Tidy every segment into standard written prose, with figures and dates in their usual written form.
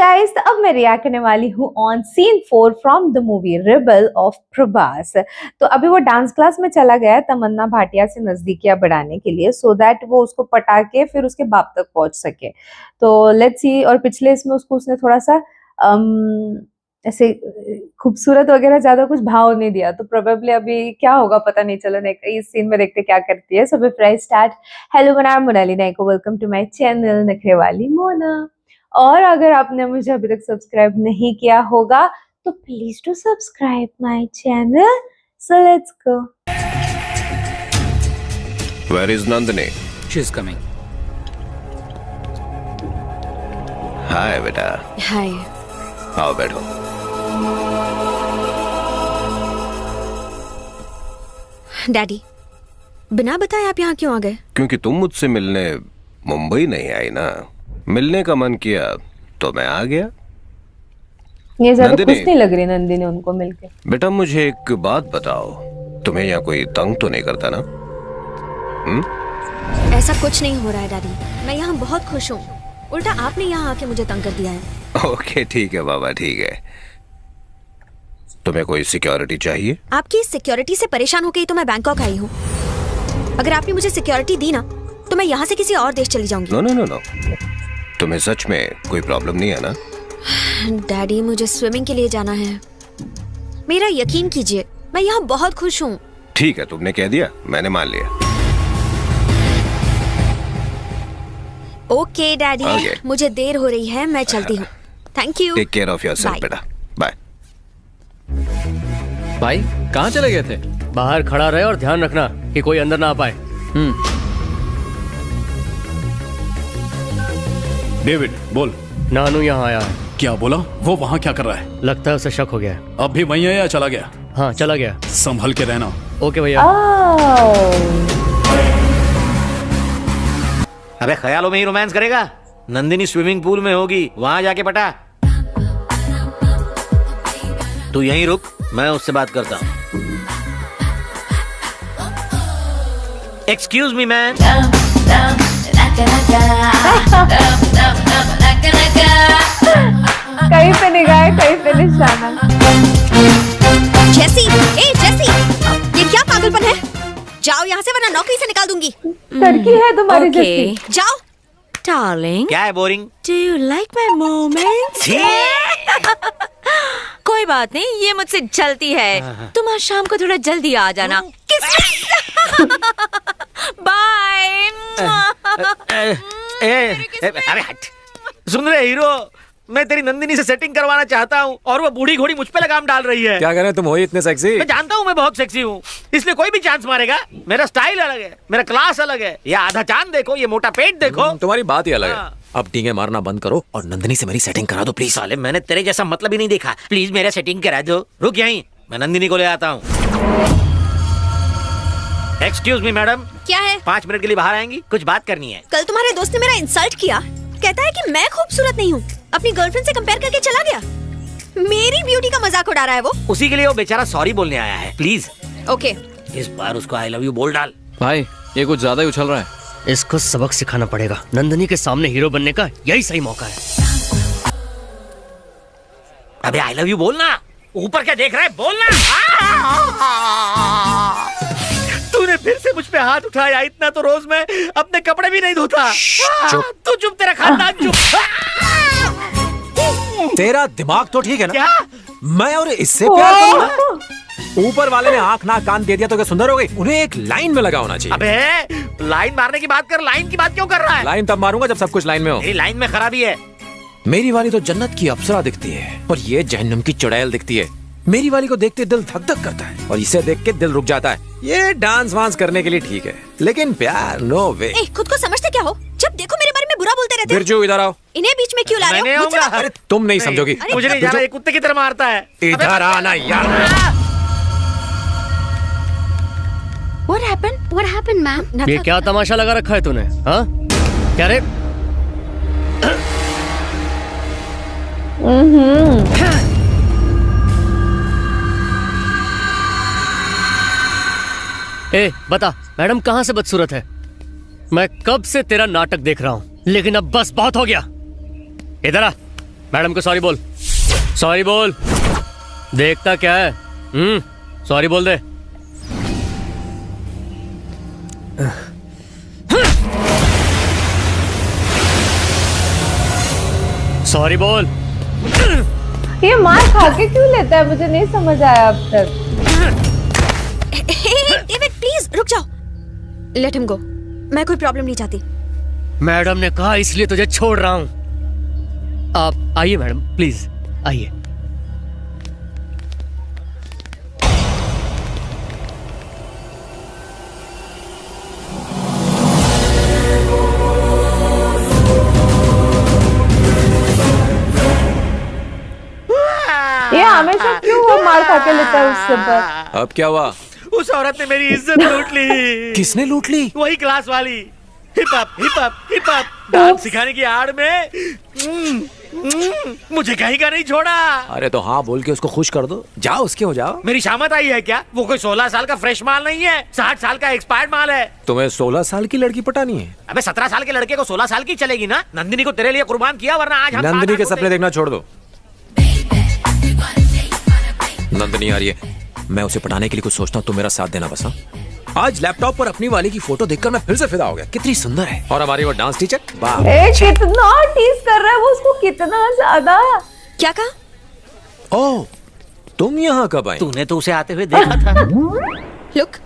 Guys, तो अब मैं रिएक्ट करने वाली हूँ on scene 4 from the movie Rebel of Prabhas. तो अभी वो डांस क्लास में चला गया है तमन्ना भाटिया से नजदीकियां बढ़ाने के लिए, सो दैट वो उसको पटा के फिर उसके बाप तक पहुंच सके। तो लेट्स सी। और पिछले इसमें उसको उसने थोड़ा सा ऐसे खूबसूरत वगैरह ज्यादा कुछ भाव नहीं दिया, तो प्रोबेबली अभी क्या होगा पता नहीं। चलो इस सीन में देखते क्या करती है। So before I start, hello मैं Monali Naiko, welcome to my channel Nakhre Wali Mona. और अगर आपने मुझे अभी तक सब्सक्राइब नहीं किया होगा तो please do subscribe my channel. So let's go. Where is Nandini? She's coming. हाय बेटा। हाय। आओ बैठो। डैडी, बिना बताए आप यहाँ क्यों आ गए? क्योंकि तुम मुझसे मिलने मुंबई नहीं आई ना, मिलने का मन किया तो मैं आ गया। ये ज्यादा खुश नहीं लग रही नंदिनी उनको मिलके। बेटा मुझे एक बात बताओ, तुम्हें यहाँ कोई तंग तो नहीं करता ना? ऐसा कुछ नहीं हो रहा है डैडी, मैं यहाँ बहुत खुश हूँ। उल्टा आपने यहाँ आके मुझे तंग कर दिया है। ओके ठीक है बाबा, ठीक है। तुम्हें कोई सिक्योरिटी चाहिए? आपकी सिक्योरिटी से परेशान हो गई तो मैं बैंकॉक आई हूँ। अगर आपने मुझे सिक्योरिटी दी ना तो मैं यहाँ से किसी और देश चली जाऊंगी। नो नो नो नो, तुम्हें सच में कोई प्रॉब्लम नहीं है ना? डैडी, मुझे स्विमिंग के लिए जाना है। मेरा यकीन कीजिए, मैं यहाँ बहुत खुश हूँ। ठीक है, तुमने कह दिया, मैंने मान लिया। Okay daddy, Okay. मुझे देर हो रही है, मैं चलती हूँ। Thank you. Take care of yourself Bye. बेटा, बाय। भाई कहाँ चले गए थे? बाहर खड़ा रहे और ध्यान रखना कि कोई अंदर ना आ पाए। डेविड बोल। नानू यहाँ आया है। क्या बोला? वो वहाँ क्या कर रहा है? लगता है उसे शक हो गया है। अब भी वहीं है या चला गया? हाँ, चला गया। संभल के रहना। ओके भैया। अबे ख्यालों में ही रोमांस करेगा? नंदिनी स्विमिंग पूल में होगी, वहां जाके पटा। तू यहीं रुक, मैं उससे बात करता हूँ। Excuse me man. कहीं पे निगाह है, कहीं पे निशाना। जेसी, ए जेसी, ये क्या पागलपन है? जाओ यहाँ से वरना नौकरी से निकाल दूंगी। लड़की है तुम्हारी जैसी। जाओ। डार्लिंग, क्या है boring? Do you like my moments? कोई बात नहीं, ये मुझसे चलती है। तुम आज शाम को थोड़ा जल्दी आ जाना। बाय। अरे हट। सुन रहे हीरो, मैं तेरी नंदिनी से सेटिंग करवाना चाहता हूँ और वो बूढ़ी घोड़ी मुझ पे लगाम डाल रही है। क्या करें, तुम हो ही इतने सेक्सी। मैं जानता हूँ मैं बहुत सेक्सी हूँ, इसलिए कोई भी चांस मारेगा। मेरा स्टाइल अलग है, मेरा क्लास अलग है। ये आधा चांद देखो, ये मोटा पेट देखो। तुम्हारी बात ही अलग है। हाँ। अब टींगे मारना बंद करो और नंदिनी से मेरी सेटिंग करा दो प्लीज। साले, मैंने तेरे जैसा मतलब ही नहीं देखा। प्लीज मेरा सेटिंग करा दो। रुक यहीं, मैं नंदिनी को ले आता हूँ। Excuse me madam. क्या है? 5 मिनट के लिए बाहर आएंगी, कुछ बात करनी है। कल तुम्हारे दोस्त ने मेरा इंसल्ट किया, कहता है कि मैं खूबसूरत नहीं हूँ, अपनी गर्लफ्रेंड से कंपेयर करके चला गया। मेरी ब्यूटी का मजाक उड़ा रहा है वो। उसी के लिए वो बेचारा सॉरी बोलने आया है। Please okay. इस बार उसको आई लव यू बोल डाल। भाई ये कुछ ज्यादा ही उछल रहा है। इसको सबक सिखाना पड़ेगा। नंदिनी के सामने हीरो बनने का यही सही मौका है। अबे आई लव यू बोलना। ऊपर क्या देख रहा है, बोलना। तूने फिर से मुझ पे हाथ उठाया। इतना तो रोज मैं अपने कपड़े भी नहीं धोता। तू चुप, तेरा खानदान चुप। तेरा दिमाग तो ठीक है ना? क्या? मैं और इससे प्यार करूंगा? ऊपर वाले ने आंख नाक कान दे दिया तो क्या सुंदर हो गई? उन्हें एक लाइन में लगा होना चाहिए। अबे लाइन मारने की बात कर, लाइन की बात क्यों कर रहा है? लाइन तब मारूंगा जब सब कुछ लाइन में हो। मेरी लाइन में खराबी है। मेरी वाली तो जन्नत की अप्सरा दिखती है और ये जहन्नम की चुड़ैल दिखती है। मेरी वाली को देखते दिल धक धक करता है और इसे देख के दिल रुक जाता है। ये डांस वांस करने के लिए ठीक है, लेकिन प्यार नो वे। खुद को समझते क्या हो? जब देखो मेरे बारे में बुरा बोलते रहते हो। बिरजू इधर आओ। इन्हें बीच में क्यों ला रहे मैंने हो? मुझसे आऊंगा। बात करो। अरे तुम नहीं समझोगी। मुझे नहीं जाना, ये कुत्ते की तरह मारता है। इधर आना यार। What happened? What happened, ma'am? ये क्या तमाशा लगा रखा है तूने? हाँ, क्या रे? ए बता, मैडम कहाँ से बदसूरत है? मैं कब से तेरा नाटक देख रहा हूँ, लेकिन अब बस बहुत हो गया। इधर आ। मैडम को सॉरी बोल, सॉरी बोल। देखता क्या है? सॉरी बोल दे। सॉरी बोल। ये मार खा के क्यों लेता है, मुझे नहीं समझ आया अब तक। डेविड प्लीज रुक जाओ, लेट हिम गो। मैं कोई प्रॉब्लम नहीं चाहती। मैडम ने कहा इसलिए तुझे छोड़ रहा हूं। आप आइए मैडम, प्लीज आइए। ये हमेशा क्यों वो मार खा के लेता है उससे पर? अब क्या हुआ? उस औरत ने मेरी इज्जत लूट ली। किसने लूट ली? वही क्लास वाली। Hip hop hip hop hip hop dance सिखाने की आड़ में मुझे कहीं का नहीं छोड़ा। अरे तो हाँ बोल के उसको खुश कर दो, जाओ उसके हो जाओ। मेरी शामत आई है क्या? वो कोई 16 साल का फ्रेश माल नहीं है, 60 साल का एक्सपायर्ड माल है। तुम्हें 16 साल की लड़की पटानी है? अबे 17 साल के लड़के को 16 साल की चलेगी ना। नंदिनी को तेरे लिए कुर्बान किया, वरना आज हम नंदिनी के साथ सपने देखना छोड़ दो। नंदिनी आ रही है, मैं उसे पढ़ाने के लिए कुछ सोचता हूँ, तुम मेरा साथ देना बस। हाँ? आज लैपटॉप पर अपनी वाली की फोटो देखकर मैं फिर से फिदा हो गया। कितनी सुंदर है। और हमारी वो डांस टीचर, वाह। कितना टीज कर रहा है वो उसको, कितना ज्यादा। क्या कहा? ओह, तुम यहाँ कब आई? तूने तो उसे आते हुए देखा था। लुक,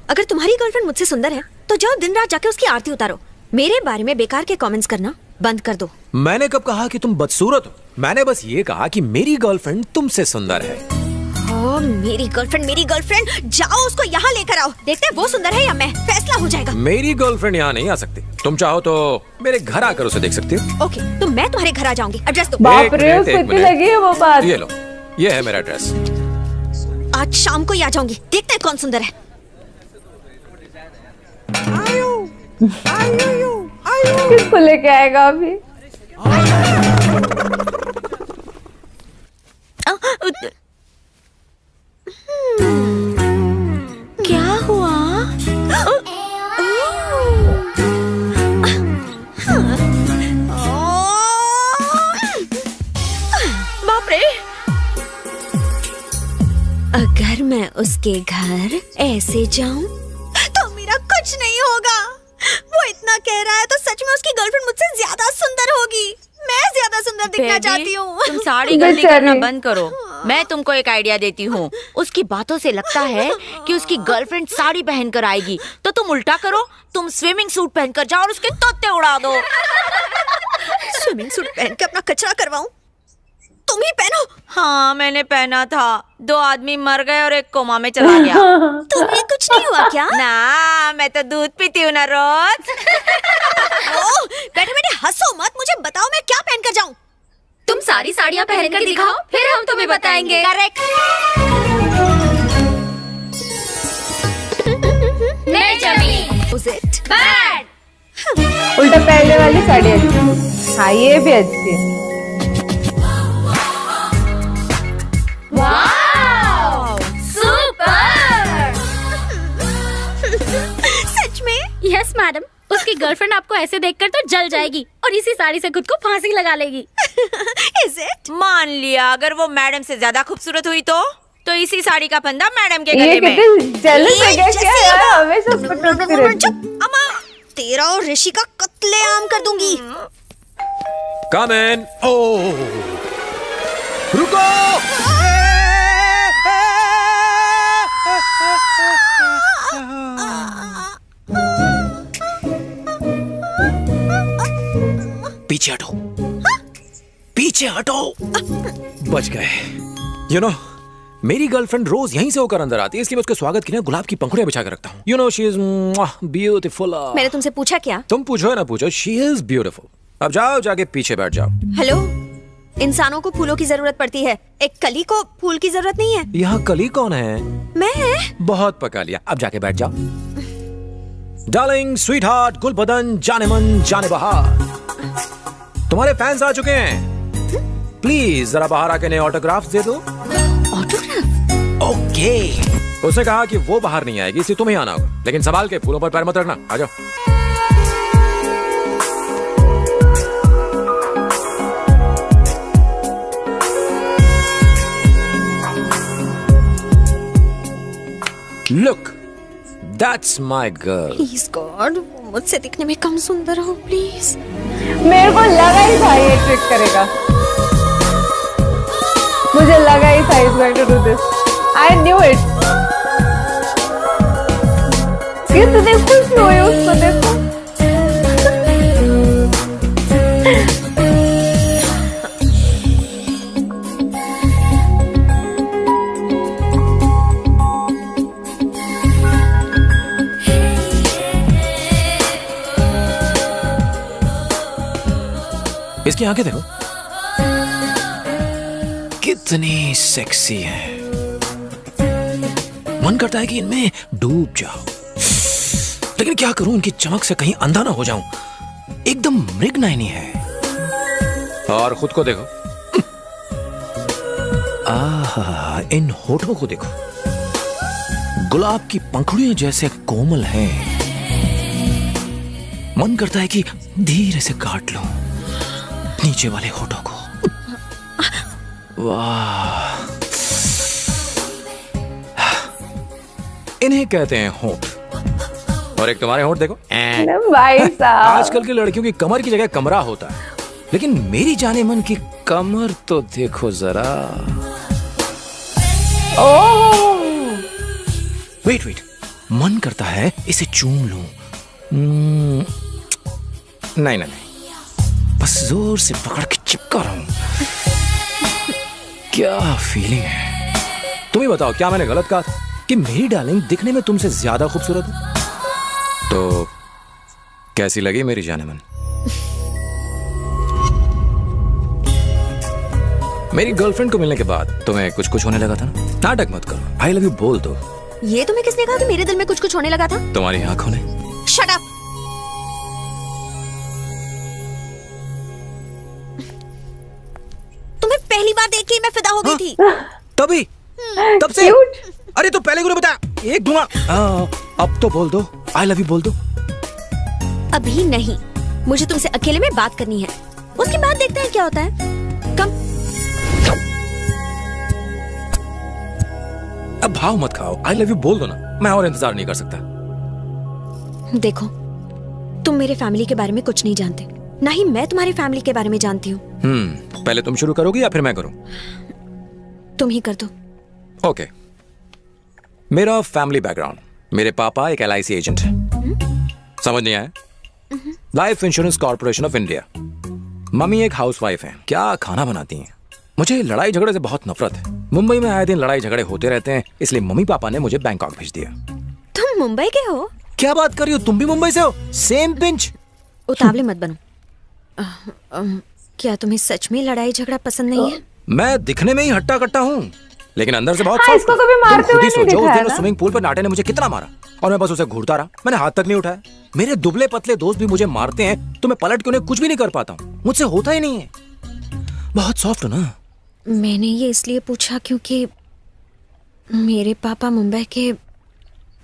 अगर तुम्हारी गर्लफ्रेंड मुझसे सुंदर है तो जाओ दिन रात जाके उसकी आरती उतारो। मेरे बारे में बेकार के कमेंट्स करना बंद कर दो। मैंने कब कहा कि तुम बदसूरत हो? मैंने बस ये कहा कि मेरी गर्लफ्रेंड तुमसे सुंदर है। ओ, मेरी गर्लफ्रेंड, जाओ उसको यहाँ लेकर आओ। देखते हैं वो सुंदर है या मैं, फैसला हो जाएगा। मेरी गर्लफ्रेंड यहाँ नहीं आ सकती। तुम चाहो तो मेरे घर आकर उसे देख सकती हो। ओके, तो मैं तुम्हारे घर आ जाऊंगी। एड्रेस दो। बाप एक रे, मिनट, उसको एक इतनी मिनट। लगी है वो बात। ये लो, ये है मेरा एड्रेस। आज शाम को ही आ जाऊंगी, देखते हैं कौन सुंदर है। किसको लेके आएगा अभी? क्या हुआ? बाप रे, अगर मैं उसके घर ऐसे जाऊं तो मेरा कुछ नहीं होगा। वो इतना कह रहा है तो सच में उसकी गर्लफ्रेंड मुझसे ज्यादा सुंदर होगी। मैं ज्यादा सुंदर दिखना बेबी, चाहती हूँ। तुम साड़ी गंदी करना बंद करो। मैं तुमको एक आइडिया देती हूँ। उसकी बातों से लगता है कि उसकी गर्लफ्रेंड साड़ी पहनकर आएगी, तो तुम उल्टा करो, तुम स्विमिंग सूट पहनकर जाओ और उसके तोते उड़ा दो। स्विमिंग सूट पहन के अपना कचरा करवाऊं? तुम ही पहनो। हाँ, मैंने पहना था। 2 आदमी मर गए और एक कोमा में चला गया। तुम्हें कुछ नहीं हुआ क्या? ना, मैं तो दूध पीती हूँ ना रोज। बैठे बैठे हंसो मत, मुझे बताओ मैं क्या पहन कर जाऊं? तुम सारी साड़ियाँ पहनकर दिखाओ, फिर हम तुम्हें बताएंगे। करेक्ट। नहीं जमी। Is it? बैड। उल्टा पहले वाली साड़ी अच्छी। हाँ, ये भी अच्छी है। Wow, super. सच में? यस मैडम, उसकी गर्लफ्रेंड आपको ऐसे देखकर तो जल जाएगी और इसी साड़ी से खुद को फांसी लगा लेगी। Is it? मान लिया अगर वो मैडम से ज्यादा खूबसूरत हुई तो इसी साड़ी का फंदा मैडम के ये गले में। कितनी जेलस है क्या? क्या जैसे यार, हमेशा उसको टोकती रहती है। चुप, अम्मा, तेरा और ऋषि का कत्लेआम कर दूंगी। कम इन। ओह, रुको। पीछे हटो, पीछे हटो। बच गए। यू नो, मेरी गर्लफ्रेंड रोज यहीं से होकर अंदर आती है, इसलिए मैं उसके स्वागत के लिए गुलाब की पंखुड़ियां बिछा कर रखता हूँ। You know, she is beautiful. मैंने तुमसे पूछा क्या? तुम पूछो या ना पूछो, शी इज ब्यूटीफुल। अब जाओ, जाके पीछे बैठ जाओ। हेलो, इंसानों को फूलों की जरूरत पड़ती है, एक कली को फूल की जरूरत नहीं है। यहाँ कली कौन है? मैं। बहुत पका लिया, अब जाके बैठ जाओ। डार्लिंग, स्वीट हार्ट, गुल बदन, जाने मन जाने बहार, तुम्हारे फैंस आ चुके हैं। प्लीज जरा बाहर आके नए ऑटोग्राफ्स दे दो। ऑटोग्राफ? ओके। उसने कहा कि वो बाहर नहीं आएगी, इसलिए तुम्हें आना होगा, लेकिन संभाल के, फूलों पर पैर मत रखना। आ जाओ। Look, that's my girl. Please God, मुझसे दिखने में कम सुंदर हो प्लीज। मेरे को लगा ही था ये ट्रिक करेगा, मुझे लगा ही था is going to do this, I knew it. कितने खुश हुए उसको देखो। इसकी आंखें देखो, कितनी सेक्सी है। मन करता है कि इनमें डूब जाओ, लेकिन क्या करूं, इनकी चमक से कहीं अंधा ना हो जाऊं। एकदम मृगनयनी है। और खुद को देखो, आहा, इन होठों को देखो, गुलाब की पंखुड़ियां जैसे कोमल हैं। मन करता है कि धीरे से काट लूं नीचे वाले होठों को। वाह, इन्हें कहते हैं होठ। और एक तुम्हारे होठ देखो। भाई साहब, आजकल की लड़कियों की कमर की जगह कमरा होता है, लेकिन मेरी जाने मन की कमर तो देखो जरा। ओह, वेट वेट, मन करता है इसे चूम लूं। नहीं नहीं नहीं, बस जोर से पकड़ के चिपका रहा हूं। क्या फीलिंग है। तुम ही बताओ, क्या मैंने गलत कहा था कि मेरी डार्लिंग दिखने में तुमसे ज्यादा खूबसूरत है? तो कैसी लगी मेरी जाने मन? मेरी गर्लफ्रेंड को मिलने के बाद तुम्हें कुछ कुछ होने लगा था ना? नाटक मत करो, आई लव यू बोल दो। ये तुम्हें किसने कहा कि मेरे दिल में कुछ कुछ होने लगा था? तुम्हारी आंखों ने। Shut up. तुम्हें पहली बार देख के मैं फिदा हो गई थी। तभी, तब से। क्यूट। अरे तो पहले क्यों नहीं बताया? एक दूंगा। अब तो बोल दो, आई लव यू बोल दो। अभी नहीं, मुझे तुमसे अकेले में बात करनी है, उसके बाद देखते हैं क्या होता है। कम। अब भाव मत खाओ, आई लव यू बोल दो ना, मैं और इंतजार नहीं कर सकता। देखो, तुम मेरे फैमिली के बारे में कुछ नहीं जानते, ना ही मैं तुम्हारी फैमिली के बारे में जानती हूँ। पहले तुम शुरू करोगी या फिर मैं करूं? तुम ही कर दो। ओके। मेरा फैमिली बैकग्राउंड, मेरे पापा एक LIC एजेंट है। समझ नहीं आया? Life insurance corporation of India. Mummy एक हाउसवाइफ है, क्या खाना बनाती हैं। मुझे लड़ाई झगड़े से बहुत नफरत है। मुंबई में आए दिन लड़ाई झगड़े होते रहते हैं, इसलिए मम्मी पापा ने मुझे बैंकॉक भेज दिया। तुम मुंबई के हो? क्या बात कर रही हो, तुम भी मुंबई से हो? Same pinch. उतावले मत बनो। क्या तुम्हें सच में लड़ाई झगड़ा पसंद नहीं है? मैं दिखने में ही हट्टा कट्टा हूँ, लेकिन अंदर से बहुत हाँ, सॉफ्ट इसको हूँ। कभी तुम मारते खुद हुए ही नहीं सोचो, उस देखा दिन है उस ना? स्विमिंग पूल पर नाटे ने मुझे कितना मारा और मैं बस उसे घूरता रहा, मैंने हाथ तक नहीं उठाया। मेरे दुबले पतले दोस्त भी मुझे मारते हैं तो मैं पलट के उन्हें कुछ भी नहीं कर पाता हूँ, मुझसे होता ही नहीं है। बहुत सॉफ्ट हो ना। मैंने ये इसलिए पूछा क्योंकि मेरे पापा मुंबई के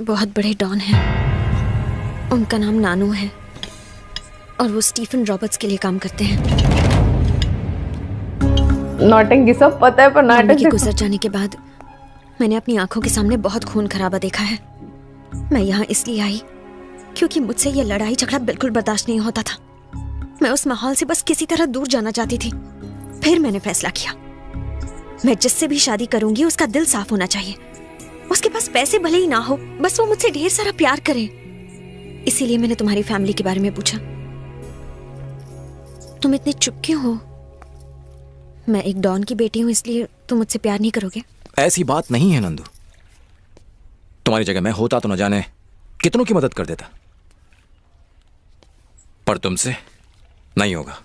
बहुत बड़े डॉन हैं। उनका नाम नानू है और वो स्टीफन रॉबर्ट्स के लिए काम करते हैं। नौटंकी सब पता है, पर मम्मी नाटक के देखो। गुजर जाने के बाद मैंने अपनी आंखों के सामने बहुत खून खराबा देखा है। मैं यहाँ इसलिए आई क्योंकि मुझसे ये लड़ाई झगड़ा बिल्कुल बर्दाश्त नहीं होता था। मैं उस माहौल से बस किसी तरह दूर जाना चाहती थी। फिर मैंने फैसला किया, मैं जिससे भी शादी करूंगी उसका दिल साफ होना चाहिए। उसके पास पैसे भले ही ना हो, बस वो मुझसे ढेर सारा प्यार करे। इसीलिए मैंने तुम्हारी फैमिली के बारे में पूछा। तुम इतने चुप क्यों हो? मैं एक डॉन की बेटी हूँ, इसलिए तुम मुझसे प्यार नहीं करोगे? ऐसी बात नहीं है नंदू, तुम्हारी जगह मैं होता तो न जाने कितनों की मदद कर देता, पर तुमसे नहीं होगा।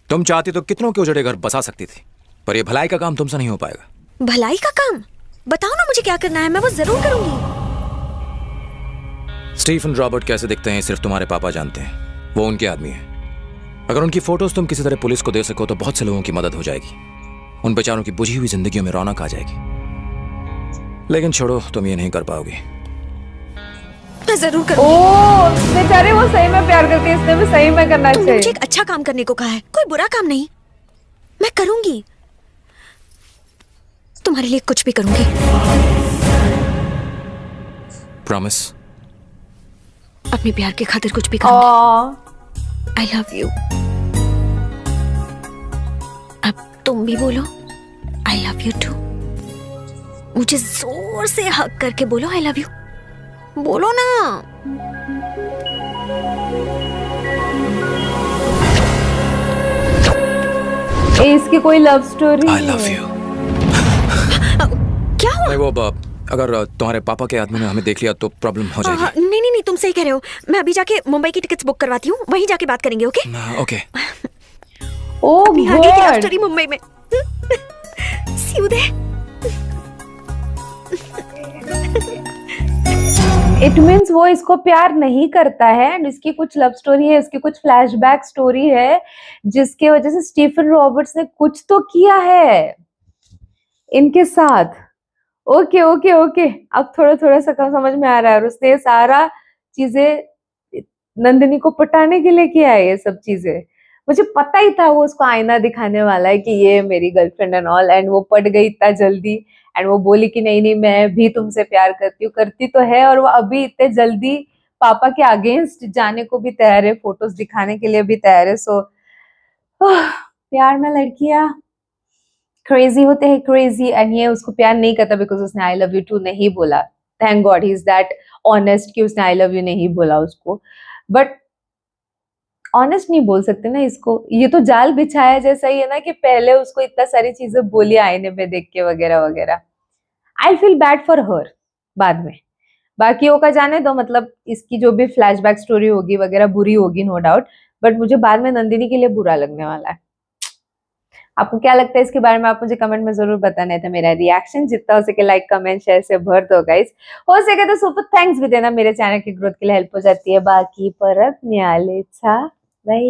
तुम चाहती तो कितनों के उजड़े घर बसा सकती थी, पर यह भलाई का काम तुमसे नहीं हो पाएगा। भलाई का काम? बताओ ना मुझे क्या करना है, मैं वो जरूर करूंगी। स्टीफन रॉबर्ट कैसे दिखते हैं सिर्फ तुम्हारे पापा जानते हैं, वो उनके आदमी हैं। अगर उनकी फोटोज तुम किसी तरह पुलिस को दे सको तो बहुत से लोगों की मदद हो जाएगी, उन बेचारों की बुझी हुई जिंदगियों में रौनक आ जाएगी। लेकिन छोड़ो, तुम ये नहीं कर पाओगी। मैं जरूर करूंगी। ओ बेचारे, वो सही में प्यार करती है, इसने भी सही में करना तुमने मुझे चाहिए। एक अच्छा काम करने को कहा है, कोई बुरा काम नहीं। मैं करूंगी, तुम्हारे लिए कुछ भी करूंगी। प्रॉमिस। अपने प्यार के खातिर कुछ भी कर Aw. I love you. अब तुम भी बोलो आई लव यू टू। मुझे जोर से हक करके बोलो आई लव यू। बोलो ना। इसकी कोई love story I love you. क्या हुआ? नहीं वो अगर तुम्हारे पापा के आदमी ने हमें देख लिया तो प्रॉब्लम हो जाएगी। नहीं, तुम सही कह रहे हो। मैं अभी जाके मुंबई की टिकट्स बुक करवाती हूँ, वहीं जाके बात करेंगे। ओके? ओके। ओह अपनी आगे की लव गॉड, स्टोरी मुंबई में। See you there. It means वो इसको प्यार नहीं करता है एंड इसकी कुछ लव स्टोरी है, इसकी कुछ फ्लैशबैक स्टोरी है जिसके वजह से स्टीफन रॉबर्ट्स ने कुछ तो किया है इनके साथ। ओके ओके ओके, अब थोड़ा थोड़ा सा कम समझ में आ रहा है। और उसने ये सारा चीजें नंदिनी को पटाने के लिए किया है, ये सब चीजें। मुझे पता ही था वो उसको आईना दिखाने वाला है कि ये मेरी गर्लफ्रेंड एंड ऑल, एंड वो पट गई इतना जल्दी एंड वो बोली कि नहीं नहीं मैं भी तुमसे प्यार करती हूँ, करती तो है। और वो अभी इतने जल्दी पापा के अगेंस्ट जाने को भी तैयार है, फोटोज दिखाने के लिए भी तैयार है। सो प्यार में लड़कियां क्रेजी होते हैं, क्रेजी। एंड ये उसको प्यार नहीं करता बिकॉज उसने आई लव यू टू नहीं बोला। Thank God he is that honest कि उसने आई लव यू नहीं बोला उसको। बट ऑनेस्ट नहीं बोल सकते ना इसको, ये तो जाल बिछाया जैसा ही है ना कि पहले उसको इतना सारी चीजें बोली आईने में देख के वगैरह वगैरह। I feel bad for her बाद में। बाकियों का जाने दो, मतलब इसकी जो भी फ्लैशबैक स्टोरी होगी वगैरह बुरी होगी नो डाउट, बट मुझे बाद में नंदिनी के लिए बुरा लगने वाला है। आपको क्या लगता है इसके बारे में, आप मुझे कमेंट में जरूर बताना है। तो मेरा रिएक्शन जितना हो सके लाइक कमेंट शेयर से भर दो गाइस। हो सके तो सुपर थैंक्स भी देना, मेरे चैनल की ग्रोथ के लिए हेल्प हो जाती है। बाकी परत न्यायालय बाय।